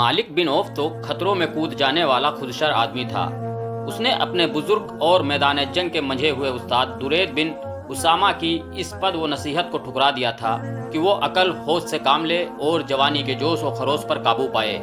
मालिक बिन औफ तो खतरों में कूद जाने वाला खुदशर आदमी था। उसने अपने बुजुर्ग और मैदान जंग के मंझे हुए उस्ताद दुरैद बिन उसामा की इस पद व नसीहत को ठुकरा दिया था कि वो अकल होश से काम ले और जवानी के जोश व खरोश पर काबू पाए।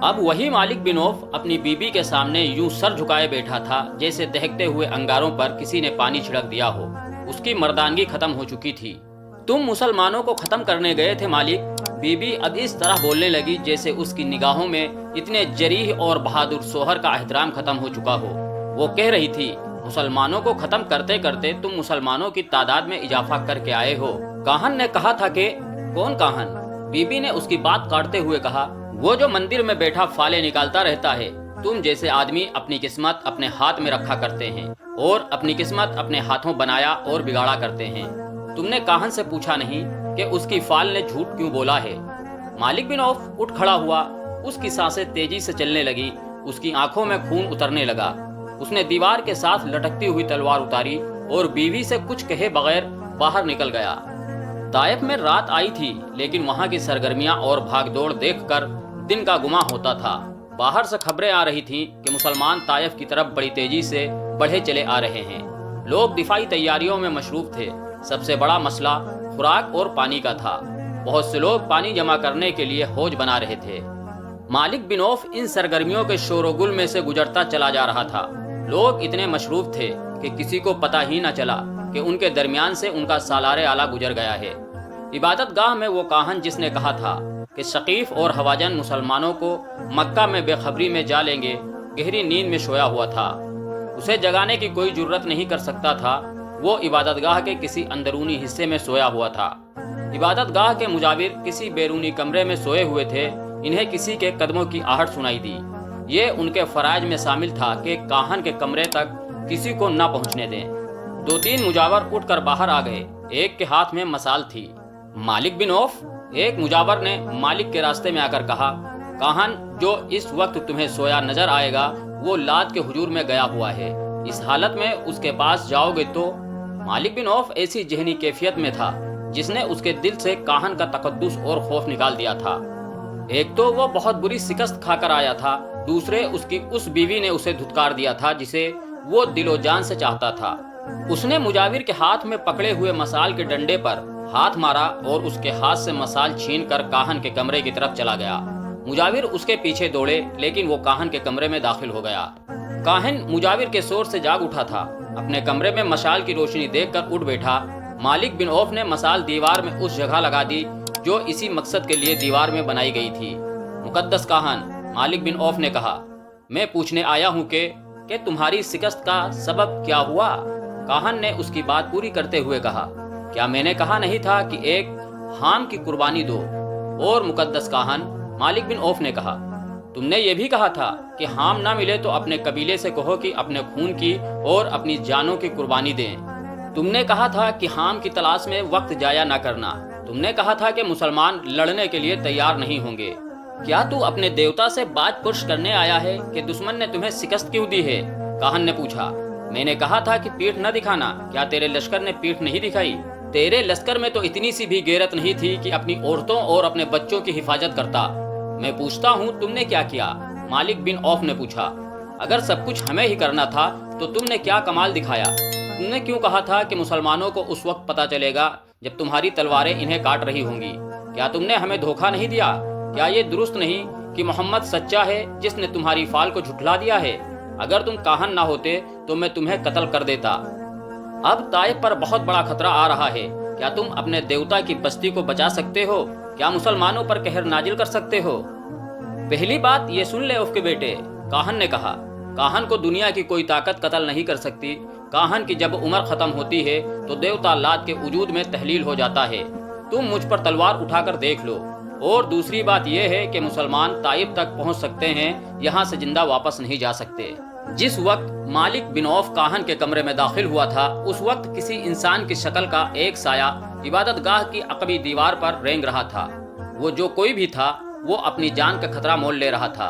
अब वही मालिक बिन औफ अपनी बीबी के सामने यूं सर झुकाए बैठा था जैसे दहकते हुए अंगारों पर किसी ने पानी छिड़क दिया हो। उसकी मर्दानगी खत्म हो चुकी थी। तुम मुसलमानों को खत्म करने गए थे मालिक। बीबी अब इस तरह बोलने लगी जैसे उसकी निगाहों में इतने जरीह और बहादुर सोहर का एहतराम खत्म हो चुका हो। वो कह रही थी, मुसलमानों को खत्म करते करते तुम मुसलमानों की तादाद में इजाफा करके आए हो। काहन ने कहा था कि कौन काहन? बीबी ने उसकी बात काटते हुए कहा, वो जो मंदिर में बैठा फाले निकालता रहता है। तुम जैसे आदमी अपनी किस्मत अपने हाथ में रखा करते हैं और अपनी किस्मत अपने हाथों बनाया और बिगाड़ा करते हैं। तुमने काहन से पूछा नहीं कि उसकी फाल ने झूठ क्यों बोला है? मालिक बिन औफ उठ खड़ा हुआ। उसकी सांसें तेजी से चलने लगी। उसकी आंखों में खून उतरने लगा। उसने दीवार के साथ लटकती हुई तलवार उतारी और बीवी से कुछ कहे बगैर बाहर निकल गया। ताइफ में रात आई थी, लेकिन वहां की सरगर्मियां और भागदौड़ देखकर दिन का गुमा होता था। बाहर से खबरें आ रही थीं कि मुसलमान ताइफ की तरफ बड़ी तेजी से बढ़े चले आ रहे हैं। लोग दिफाई तैयारियों में मशरूफ थे। सबसे बड़ा मसला खुराक और पानी का था। बहुत से लोग पानी जमा करने के लिए हौज बना रहे थे। मालिक बिन औफ इन सरगर्मियों के शोरगुल में से गुजरता चला जा रहा था। लोग इतने मशरूफ थे कि किसी को पता ही न चला कि उनके दरमियान से उनका सालारे आला गुजर गया है। इबादत गाह में वो काहन जिसने कहा था कि शकीफ और हवाजन मुसलमानों को मक्का में बेखबरी में जा लेंगे, गहरी नींद में सोया हुआ था। उसे जगाने की कोई जुर्रत नहीं कर सकता था। वो इबादतगाह के किसी अंदरूनी हिस्से में सोया हुआ था। इबादतगाह के मुजाविर किसी बैरूनी कमरे में सोए हुए थे। इन्हें किसी के कदमों की आहट सुनाई दी। ये उनके फराइज में शामिल था कि काहन के कमरे तक किसी को न पहुंचने दें। 2-3 मुजावर उठकर बाहर आ गए। एक के हाथ में मसाल थी। मालिक बिन औफ, एक मुजावर ने मालिक के रास्ते में आकर कहा, काहन जो इस वक्त तुम्हें सोया नजर आएगा वो लात के हुजूर में गया हुआ है। इस हालत में उसके पास जाओगे तो? मालिक बिन औफ ऐसी जहनी कैफियत में था जिसने उसके दिल से काहन का तकद्दुस और खौफ निकाल दिया था। एक तो वो बहुत बुरी शिकस्त खाकर आया था, दूसरे उसकी उस बीवी ने उसे धुतकार दिया था जिसे वो दिलो जान से चाहता था। उसने मुजाविर के हाथ में पकड़े हुए मसाल के डंडे पर हाथ मारा और उसके हाथ से मसाल छीनकर काहन के कमरे की तरफ चला गया। मुजाविर उसके पीछे दौड़े, लेकिन वो काहन के कमरे में दाखिल हो गया। काहन मुजाविर के शोर से जाग उठा था। अपने कमरे में मशाल की रोशनी देखकर उठ बैठा। मालिक बिन औफ ने मसाल दीवार में उस जगह लगा दी जो इसी मकसद के लिए दीवार में बनाई गई थी। मुकद्दस काहन, मालिक बिन औफ ने कहा, मैं पूछने आया हूँ कि तुम्हारी शिकस्त का सबब क्या हुआ? काहन ने उसकी बात पूरी करते हुए कहा, क्या मैंने कहा नहीं था कि एक हाम की कुर्बानी दो? और मुकद्दस काहन, मालिक बिन औफ ने कहा, तुमने ये भी कहा था कि हाम ना मिले तो अपने कबीले से कहो कि अपने खून की और अपनी जानों की कुर्बानी दें। तुमने कहा था कि हाम की तलाश में वक्त जाया ना करना। तुमने कहा था कि मुसलमान लड़ने के लिए तैयार नहीं होंगे। क्या तू अपने देवता से बात पुरश करने आया है कि दुश्मन ने तुम्हें शिकस्त क्यों दी है? काहन ने पूछा। मैंने कहा था कि पीठ न दिखाना। क्या तेरे लश्कर ने पीठ नहीं दिखाई? तेरे लश्कर में तो इतनी सी भी गैरत नहीं थी कि अपनी औरतों और अपने बच्चों की हिफाजत करता। मैं पूछता हूँ, तुमने क्या किया? मालिक बिन औफ ने पूछा। अगर सब कुछ हमें ही करना था तो तुमने क्या कमाल दिखाया? तुमने क्यों कहा था कि मुसलमानों को उस वक्त पता चलेगा जब तुम्हारी तलवारें इन्हें काट रही होंगी? क्या तुमने हमें धोखा नहीं दिया? क्या ये दुरुस्त नहीं कि मोहम्मद सच्चा है जिसने तुम्हारी फाल को झुठला दिया है? अगर तुम काहन ना होते तो मैं तुम्हें कत्ल कर देता। अब ताइफ पर बहुत बड़ा खतरा आ रहा है। क्या तुम अपने देवता की बस्ती को बचा सकते हो? क्या मुसलमानों पर कहर नाजिल कर सकते हो? पहली बात ये सुन ले औफ के बेटे, काहन ने कहा। काहन को दुनिया की कोई ताकत कत्ल नहीं कर सकती। काहन की जब उम्र खत्म होती है तो देवता लात के वजूद में तहलील हो जाता है। तुम मुझ पर तलवार उठाकर देख लो। और दूसरी बात यह है कि मुसलमान ताइफ तक पहुंच सकते हैं, यहाँ से जिंदा वापस नहीं जा सकते। जिस वक्त मालिक बिन औफ काहन के कमरे में दाखिल हुआ था उस वक्त किसी इंसान की शक्ल का एक साया इबादतगाह की अकबी दीवार पर रेंग रहा था। वो जो कोई भी था वो अपनी जान का खतरा मोल ले रहा था।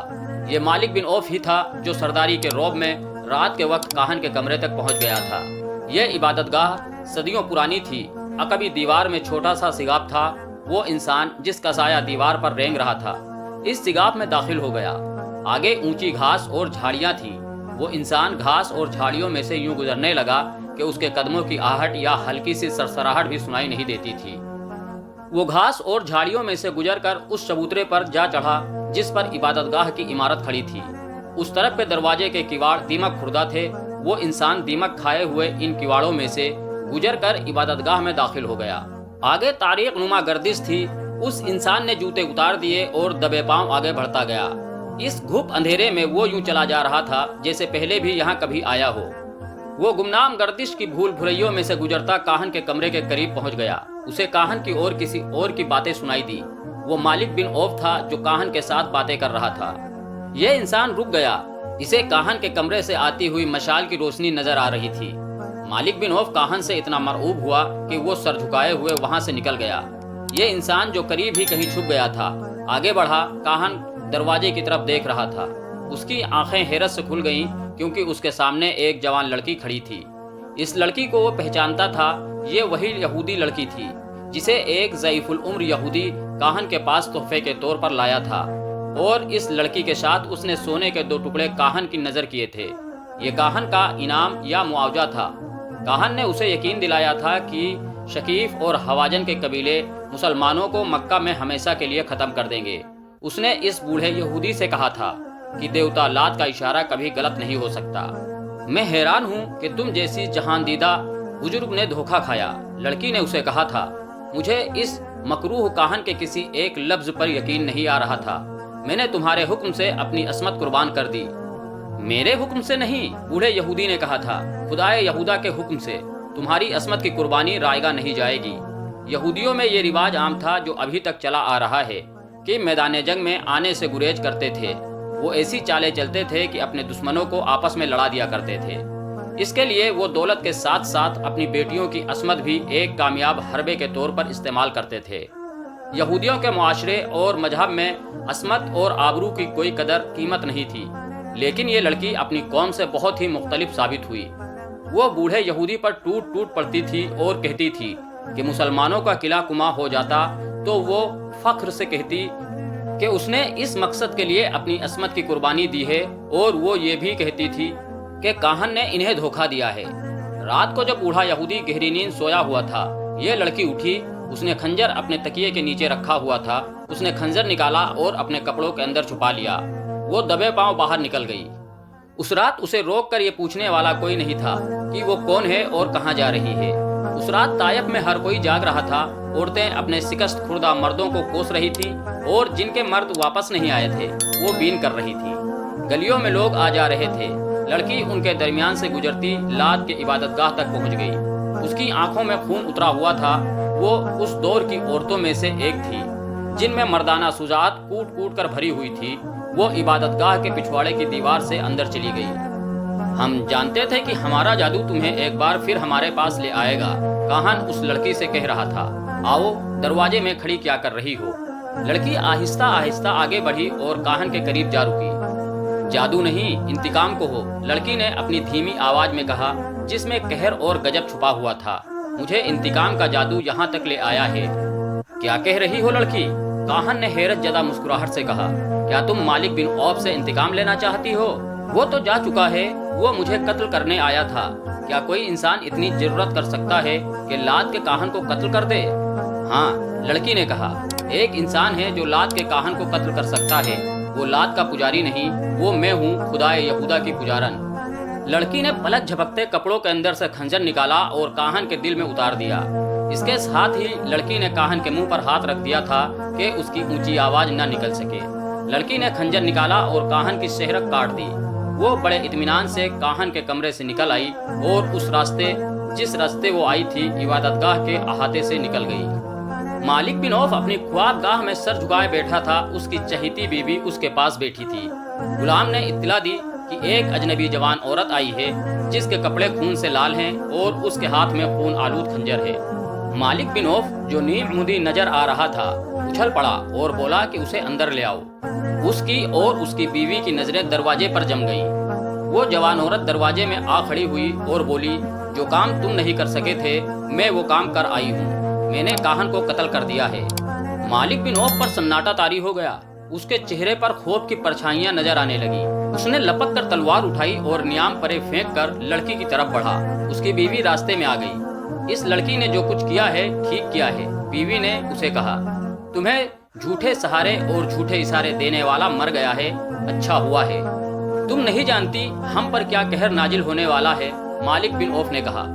ये मालिक बिन औफ ही था जो सरदारी के रौब में रात के वक्त काहन के कमरे तक पहुंच गया था। यह इबादतगाह सदियों पुरानी थी। अकबी दीवार में छोटा सा सिगाब था। वो इंसान जिसका साया दीवार पर रेंग रहा था इस सिगाफ में दाखिल हो गया। आगे ऊंची घास और झाड़ियां थीं। वो इंसान घास और झाड़ियों में से यूं गुजरने लगा कि उसके कदमों की आहट या हल्की सी सरसराहट भी सुनाई नहीं देती थी। वो घास और झाड़ियों में से गुजरकर उस चबूतरे पर जा चढ़ा जिस पर इबादतगाह की इमारत खड़ी थी। उस तरफ के दरवाजे के किवाड़ दीमक खुर्दा थे। वो इंसान दीमक खाए हुए इन किवाड़ों में से गुजरकर इबादतगाह में दाखिल हो गया। आगे तारीख नुमा गर्दिश थी। उस इंसान ने जूते उतार दिए और दबे पांव आगे बढ़ता गया। इस घुप अंधेरे में वो यूं चला जा रहा था जैसे पहले भी यहाँ कभी आया हो। वो गुमनाम गर्दिश की भूल भुलैयों में से गुजरता काहन के कमरे के करीब पहुंच गया। उसे काहन की और किसी और की बातें सुनाई दी। वो मालिक बिन औफ था जो काहन के साथ बातें कर रहा था। यह इंसान रुक गया। इसे काहन के कमरे से आती हुई मशाल की रोशनी नजर आ रही थी। मालिक बिन औफ काहन से इतना मरऊब हुआ कि वो सर झुकाए हुए वहां से निकल गया। ये इंसान जो करीब ही कहीं छुप गया था आगे बढ़ा। काहन दरवाजे की तरफ देख रहा था। उसकी आंखें हैरत से खुल गईं क्योंकि उसके सामने एक जवान लड़की खड़ी थी। इस लड़की को वो पहचानता था। ये वही यहूदी लड़की थी जिसे एक ज़ईफुल उम्र यहूदी काहन के पास तोहफे के तौर पर लाया था, और इस लड़की के साथ उसने सोने के 2 टुकड़े काहन की नजर किए थे। ये काहन का इनाम या मुआवजा था। काहन ने उसे यकीन दिलाया था कि शकीफ और हवाजन के कबीले मुसलमानों को मक्का में हमेशा के लिए खत्म कर देंगे। उसने इस बूढ़े यहूदी से कहा था कि देवता लात का इशारा कभी गलत नहीं हो सकता। मैं हैरान हूँ कि तुम जैसी जहांदीदा बुजुर्ग ने धोखा खाया। लड़की ने उसे कहा था। मुझे इस मकरूह काहन के किसी एक लफ्ज पर यकीन नहीं आ रहा था। मैंने तुम्हारे हुक्म से अपनी असमत कुर्बान कर दी। मेरे हुक्म से नहीं, बूढ़े यहूदी ने कहा था, खुदाए यहूदा के हुक्म से तुम्हारी असमत की कुर्बानी रायगा नहीं जाएगी। यहूदियों में ये रिवाज आम था जो अभी तक चला आ रहा है कि मैदान जंग में आने से गुरेज करते थे। वो ऐसी चालें चलते थे कि अपने दुश्मनों को आपस में लड़ा दिया करते थे। इसके लिए वो दौलत के साथ साथ अपनी बेटियों की असमत भी एक कामयाब हरबे के तौर पर इस्तेमाल करते थे। यहूदियों के मुआशरे और मजहब में असमत और आबरू की कोई कदर कीमत नहीं थी, लेकिन ये लड़की अपनी कौम से बहुत ही मुख्तलिफ साबित हुई। वो बूढ़े यहूदी पर टूट टूट पड़ती थी और कहती थी कि मुसलमानों का किला कुमा हो जाता तो वो फख्र से कहती कि उसने इस मकसद के लिए अपनी असमत की कुर्बानी दी है, और वो ये भी कहती थी कि काहन ने इन्हें धोखा दिया है। रात को जब बूढ़ा यहूदी गहरी नींद सोया हुआ था, ये लड़की उठी। उसने खंजर अपने तकिए के नीचे रखा हुआ था। उसने खंजर निकाला और अपने कपड़ों के अंदर छुपा लिया। वो दबे पांव बाहर निकल गई। उस रात उसे रोक कर ये पूछने वाला कोई नहीं था कि वो कौन है और कहाँ जा रही है। उस रात ताइफ में हर कोई जाग रहा था। औरतें अपने शिकस्त खुर्दा मर्दों को कोस रही थी, और जिनके मर्द वापस नहीं आए थे वो बीन कर रही थी। गलियों में लोग आ जा रहे थे। लड़की उनके दरमियान से गुजरती लात के इबादतगाह तक पहुंच गई। उसकी आंखों में खून उतरा हुआ था। वो उस दौर की औरतों में से एक थी जिनमें मर्दाना सुजात कूट कूट कर भरी हुई थी। वो इबादतगाह के पिछवाड़े की दीवार से अंदर चली गई। हम जानते थे कि हमारा जादू तुम्हें एक बार फिर हमारे पास ले आएगा, काहन उस लड़की से कह रहा था। आओ, दरवाजे में खड़ी क्या कर रही हो। लड़की आहिस्ता आहिस्ता आगे बढ़ी और काहन के करीब जा रुकी। जादू नहीं, इंतकाम को हो, लड़की ने अपनी धीमी आवाज में कहा जिसमें कहर और गजब छुपा हुआ था। मुझे इंतकाम का जादू यहाँ तक ले आया है। क्या कह रही हो लड़की? काहन ने हैरत जदा मुस्कुराहट से कहा। क्या तुम मालिक बिन औफ से इंतकाम लेना चाहती हो? वो तो जा चुका है। वो मुझे कत्ल करने आया था। क्या कोई इंसान इतनी जरूरत कर सकता है कि लात के काहन को कत्ल कर दे? हाँ, लड़की ने कहा। एक इंसान है जो लात के काहन को कत्ल कर सकता है। वो लात का पुजारी नहीं, वो मैं हूँ, खुदाए यहूदा की पुजारन। लड़की ने पलक झपकते कपड़ों के अंदर से खंजर निकाला और काहन के दिल में उतार दिया। इसके साथ ही लड़की ने काहन के मुंह पर हाथ रख दिया था कि उसकी ऊंची आवाज न निकल सके। लड़की ने खंजर निकाला और काहन की शहरक काट दी। वो बड़े इत्मीनान से काहन के कमरे से निकल आई और उस रास्ते जिस रास्ते वो आई थी इबादतगाह के अहाते से निकल गई। मालिक बिन औफ अपनी ख्वाबगाह में सर झुकाए बैठा था। उसकी चहेती बीवी उसके पास बैठी थी। गुलाम ने इत्तला दी कि एक अजनबी जवान औरत आई है जिसके कपड़े खून से लाल हैं और उसके हाथ में खून आलूद खंजर है। मालिक बिन औफ जो नीम मुदी नजर आ रहा था उछल पड़ा और बोला कि उसे अंदर ले आओ। उसकी और उसकी बीवी की नजरें दरवाजे पर जम गईं। वो जवान औरत दरवाजे में आ खड़ी हुई और बोली, जो काम तुम नहीं कर सके थे मैं वो काम कर आई हूँ। मैंने काहन को कत्ल कर दिया है। मालिक बिन औफ पर सन्नाटा तारी हो गया। اس کے چہرے پر خوف کی پرچھائیاں نظر آنے لگی۔ اس نے لپک کر تلوار اٹھائی اور نیام پرے پھینک کر لڑکی کی طرف بڑھا۔ اس کی بیوی راستے میں آ گئی۔ اس لڑکی نے جو کچھ کیا ہے ٹھیک کیا ہے، بیوی نے اسے کہا۔ تمہیں جھوٹے سہارے اور جھوٹے اشارے دینے والا مر گیا ہے، اچھا ہوا ہے۔ تم نہیں جانتی ہم پر کیا قہر نازل ہونے والا ہے، مالک بن عوف نے کہا۔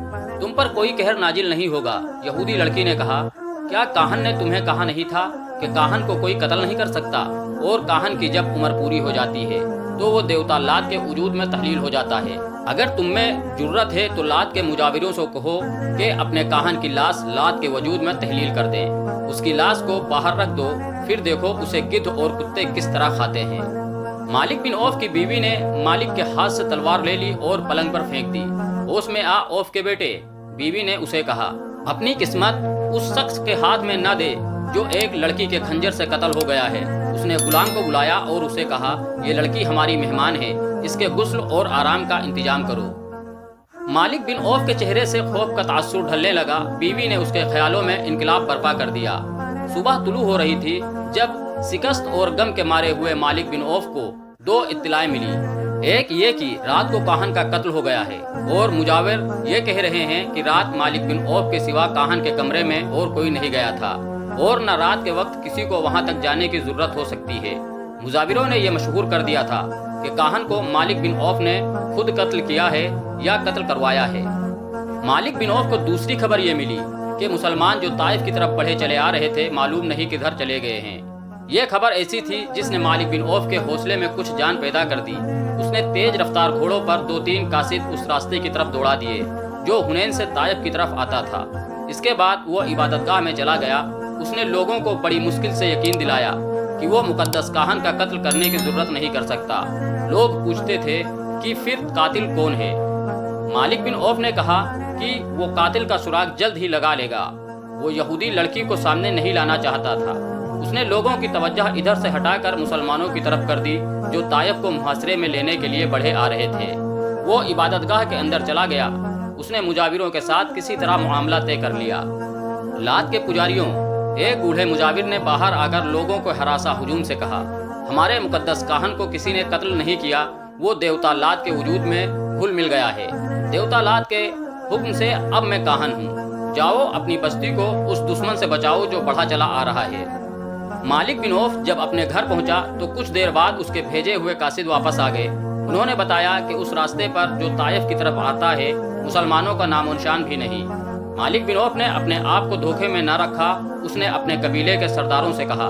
تم پر کوئی قہر نازل نہیں ہوگا، یہودی لڑکی نے کہا۔ کیا کاہن نے تمہیں کہا نہیں تھا کہ کاہن کو کوئی قتل نہیں کر سکتا، اور کاہن کی جب عمر پوری ہو جاتی ہے تو وہ دیوتا لات کے وجود میں تحلیل ہو جاتا ہے۔ اگر تم میں جرت ہے تو لات کے مجاوروں سے کہو کہ اپنے کاہن کی لاش لات کے وجود میں تحلیل کر دیں۔ اس کی لاش کو باہر رکھ دو، پھر دیکھو اسے گدھ اور کتے کس طرح کھاتے ہیں۔ مالک بن عوف کی بیوی نے مالک کے ہاتھ سے تلوار لے لی اور پلنگ پر پھینک دی۔ ہوش میں آ عوف کے بیٹے، بیوی نے اسے کہا، اپنی قسمت اس شخص کے ہاتھ میں نہ دے جو ایک لڑکی کے خنجر سے قتل ہو گیا ہے۔ اس نے غلام کو بلایا اور اسے کہا، یہ لڑکی ہماری مہمان ہے، اس کے غسل اور آرام کا انتظام کرو۔ مالک بن عوف کے چہرے سے خوف کا تاثر ڈھلنے لگا۔ بیوی نے اس کے خیالوں میں انقلاب برپا کر دیا۔ صبح طلوع ہو رہی تھی جب شکست اور غم کے مارے ہوئے مالک بن عوف کو دو اطلاعیں ملی۔ ایک یہ کہ رات کو کاہن کا قتل ہو گیا ہے، اور مجاور یہ کہہ رہے ہیں کہ رات مالک بن عوف کے سوا کاہن کے کمرے میں اور کوئی نہیں گیا تھا، اور نہ رات کے وقت کسی کو وہاں تک جانے کی ضرورت ہو سکتی ہے۔ مجاوروں نے یہ مشہور کر دیا تھا کہ کاہن کو مالک بن عوف نے خود قتل کیا ہے یا قتل کروایا ہے۔ مالک بن عوف کو دوسری خبر یہ ملی کہ مسلمان جو طائف کی طرف بڑھے چلے آ رہے تھے معلوم نہیں کدھر چلے گئے ہیں۔ یہ خبر ایسی تھی جس نے مالک بن عوف کے حوصلے میں کچھ جان پیدا کر دی۔ اس نے تیز رفتار گھوڑوں پر 2-3 قاصد اس راستے کی طرف دوڑا دیے جو حنین سے طائف کی طرف آتا تھا۔ اس کے بعد وہ عبادت گاہ میں چلا گیا۔ اس نے لوگوں کو بڑی مشکل سے یقین دلایا کہ وہ مقدس کاہن کا قتل کرنے کی ضرورت نہیں کر سکتا۔ لوگ پوچھتے تھے کہ پھر قاتل کون ہے؟ مالک بن عوف نے کہا کہ وہ قاتل کا سراغ جلد ہی لگا لے گا۔ وہ یہودی لڑکی کو سامنے نہیں لانا چاہتا تھا۔ اس نے لوگوں کی توجہ ادھر سے ہٹا کر مسلمانوں کی طرف کر دی جو طائف کو محاصرے میں لینے کے لیے بڑھے آ رہے تھے۔ وہ عبادت گاہ کے اندر چلا گیا۔ اس نے مجاوروں کے ساتھ کسی طرح معاملہ طے کر لیا۔ لات کے پجاریوں، ایک بوڑھے مجاور نے باہر آ کر لوگوں کو ہراساں ہجوم سے کہا، ہمارے مقدس کاہن کو کسی نے قتل نہیں کیا، وہ دیوتا لات کے وجود میں گھل مل گیا ہے۔ دیوتا لات کے حکم سے اب میں کاہن ہوں۔ جاؤ اپنی بستی کو اس دشمن سے بچاؤ جو بڑھا چلا آ رہا ہے۔ مالک بن عوف جب اپنے گھر پہنچا تو کچھ دیر بعد اس کے بھیجے ہوئے قاصد واپس آ گئے۔ انہوں نے بتایا کہ اس راستے پر جو طائف کی طرف آتا ہے مسلمانوں کا نام و نشان بھی نہیں۔ مالک بن عوف نے اپنے آپ کو دھوکے میں نہ رکھا۔ اس نے اپنے قبیلے کے سرداروں سے کہا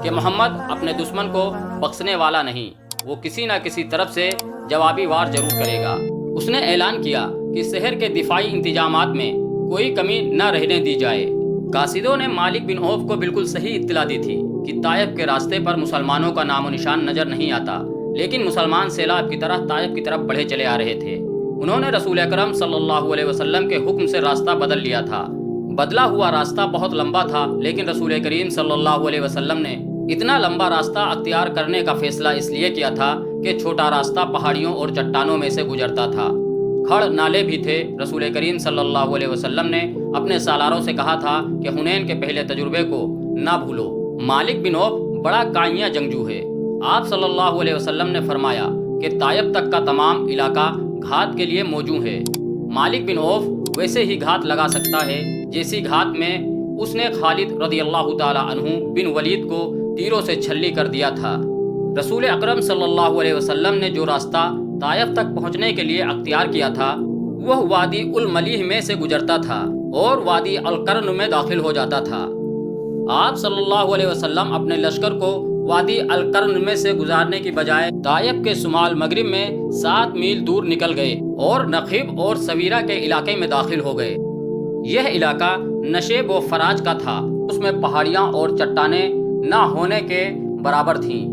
کہ محمد اپنے دشمن کو بخشنے والا نہیں، وہ کسی نہ کسی طرف سے جوابی وار ضرور کرے گا۔ اس نے اعلان کیا کہ شہر کے دفاعی انتظامات میں کوئی کمی نہ رہنے دی جائے۔ قاصدوں نے مالک بن عوف کو بالکل صحیح اطلاع دی تھی کہ طائف کے راستے پر مسلمانوں کا نام و نشان نظر نہیں آتا، لیکن مسلمان سیلاب کی طرح طائف کی طرف بڑھے چلے آ رہے تھے۔ انہوں نے رسول اکرم صلی اللہ علیہ وسلم کے حکم سے راستہ بدل لیا تھا۔ بدلا ہوا راستہ بہت لمبا تھا، لیکن رسول کریم صلی اللہ علیہ وسلم نے اتنا لمبا راستہ اختیار کرنے کا فیصلہ اس لیے کیا تھا کہ چھوٹا راستہ پہاڑیوں اور چٹانوں میں سے گزرتا تھا۔ کھڑ نالے بھی تھے۔ رسول کریم صلی اللہ علیہ وسلم نے اپنے سالاروں سے کہا تھا کہ حنین کے پہلے تجربے کو نہ بھولو۔ مالک بن عوف بڑا کائنیا جنگجو ہے۔ آپ صلی اللہ علیہ وسلم نے فرمایا کہ طائف تک کا تمام علاقہ گھات کے لیے موزوں ہے۔ مالک بن عوف ویسے ہی گھات لگا سکتا ہے جیسی گھات میں اس نے خالد رضی اللہ تعالی عنہ بن ولید کو تیروں سے چھلی کر دیا تھا۔ رسول اکرم صلی اللہ علیہ وسلم نے جو راستہ طائف تک پہنچنے کے لیے اختیار کیا تھا وہ وادی الملیح میں سے گزرتا تھا اور وادی القرن میں داخل ہو جاتا تھا۔ آپ صلی اللہ علیہ وسلم اپنے لشکر کو وادی القرن میں سے گزارنے کی بجائے طائف کے شمال مغرب میں 7 میل دور نکل گئے اور نخیب اور سویرہ کے علاقے میں داخل ہو گئے۔ یہ علاقہ نشیب و فراج کا تھا۔ اس میں پہاڑیاں اور چٹانیں نہ ہونے کے برابر تھیں۔